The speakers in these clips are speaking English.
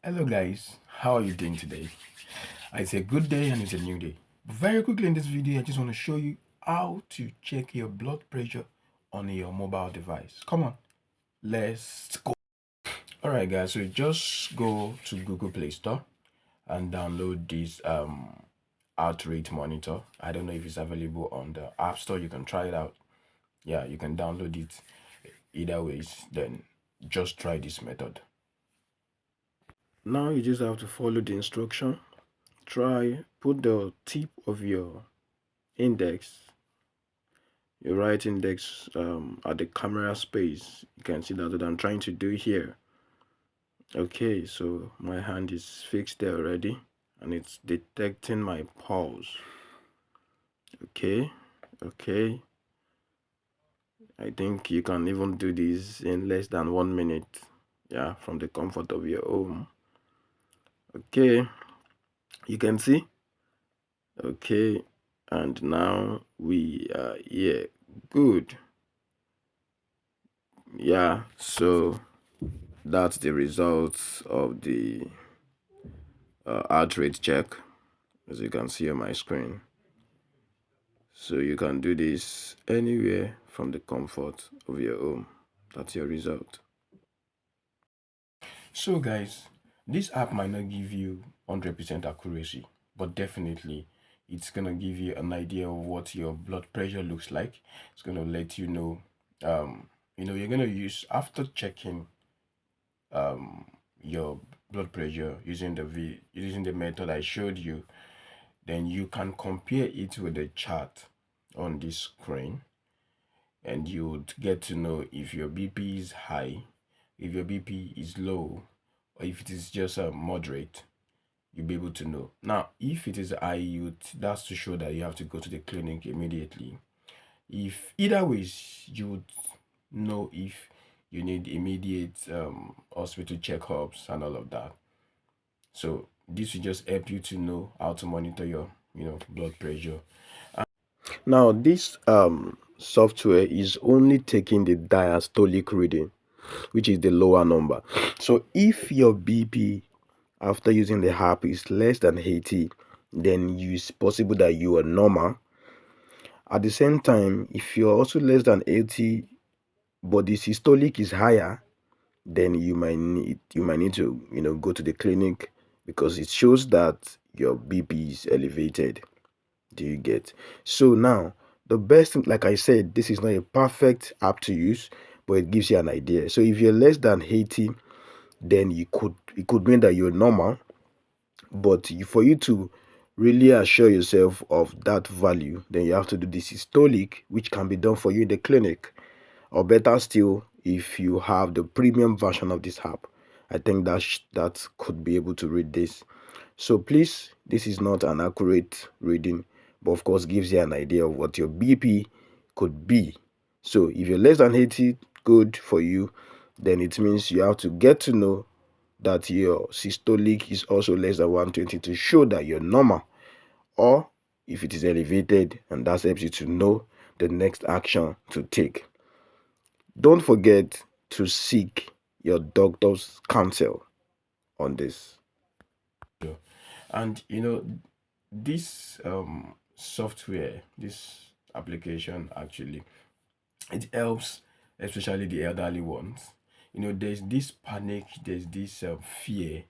Hello guys, how are you doing today? It's a good day and it's a new day. Very quickly in this video, I just want to show you how to check your blood pressure on your mobile device. Come on, let's go. Alright guys, so just go to Google Play Store and download this heart rate monitor. I don't know if it's available on the App Store. You can try it out. Yeah, you can download it. Either ways, then just try this method. Now you just have to follow the instruction. Try put the tip of your index, your right index, at the camera space. You can see that what I'm trying to do here. Okay, so my hand is fixed there already and it's detecting my pulse. Okay, okay. I think you can even do this in less than 1 minute. Yeah, from the comfort of your home. Okay, you can see. Okay, and now we are here. Good. Yeah, so that's the results of the heart rate check, as you can see on my screen. So you can do this anywhere from the comfort of your home. That's your result. So guys, this app might not give you 100% accuracy, but definitely it's gonna give you an idea of what your blood pressure looks like. It's gonna let you know, you're gonna use after checking um your blood pressure using the method I showed you. Then you can compare it with the chart on this screen, and you would get to know if your BP is high, if your BP is low, or if it is just a moderate. You'll be able to know. Now, if it is high, that's to show that you have to go to the clinic immediately. If either ways, you would know if you need immediate hospital checkups and all of that. So this will just help you to know how to monitor your blood pressure. Now, this software is only taking the diastolic reading, which is the lower number. So if your BP after using the app is less than 80, then it's possible that you are normal. At the same time, if you're also less than 80, but the systolic is higher, then you might need to go to the clinic because it shows that your BP is elevated. Do you get? So now, the best thing, like I said, this is not a perfect app to use, but it gives you an idea. So if you're less than 80, then it could mean that you're normal. But for you to really assure yourself of that value, then you have to do the systolic, which can be done for you in the clinic. Or better still, if you have the premium version of this app, I think that could be able to read this. So please, this is not an accurate reading, but of course gives you an idea of what your BP could be. So if you're less than 80, good for you. Then it means you have to get to know that your systolic is also less than 120 to show that you're normal. Or if it is elevated, and that helps you to know the next action to take. Don't forget to seek your doctor's counsel on this. And this software, this application actually, it helps especially the elderly ones. There's this panic, there's this fear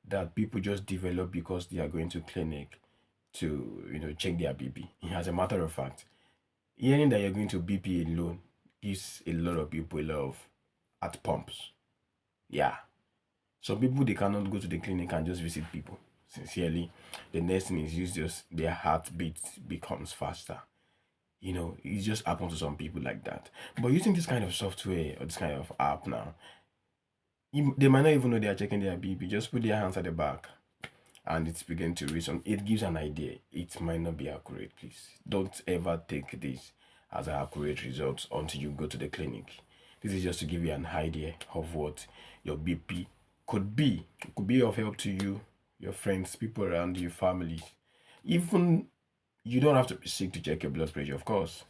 that people just develop because they are going to clinic to check their BP. As a matter of fact, hearing that you're going to BP alone gives a lot of people a lot of heart pumps. Yeah, some people, they cannot go to the clinic and just visit people. Sincerely, the next thing is just their heartbeat becomes faster. It just happens to some people like that. But using this kind of software or this kind of app now, they might not even know they are checking their BP. Just put their hands at the back and it's beginning to read some. It gives an idea. It might not be accurate. Please don't ever take this as an accurate result until you go to the clinic. This is just to give you an idea of what your BP could be. It could be of help to you, your friends, people around you, families. Even you don't have to be sick to check your blood pressure, of course.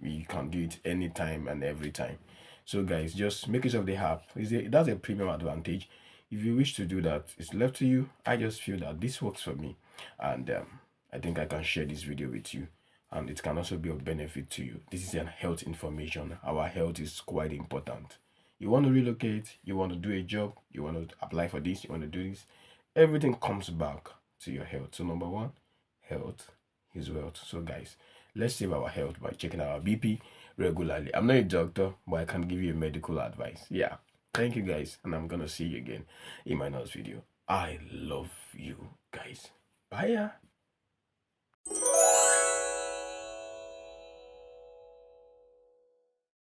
You can do it anytime and every time. So guys, just make use of the app. That's a premium advantage. If you wish to do that, it's left to you. I just feel that this works for me, and I think I can share this video with you, and it can also be of benefit to you. This is an health information. Our health is quite important. You want to relocate, you want to do a job, you want to apply for this, you want to do this, everything comes back to your health. So number one, health is wealth. So guys, let's save our health by checking our BP regularly. I'm not a doctor, but I can give you medical advice. Yeah. Thank you guys, and I'm gonna see you again in my next video. I love you guys. Bye.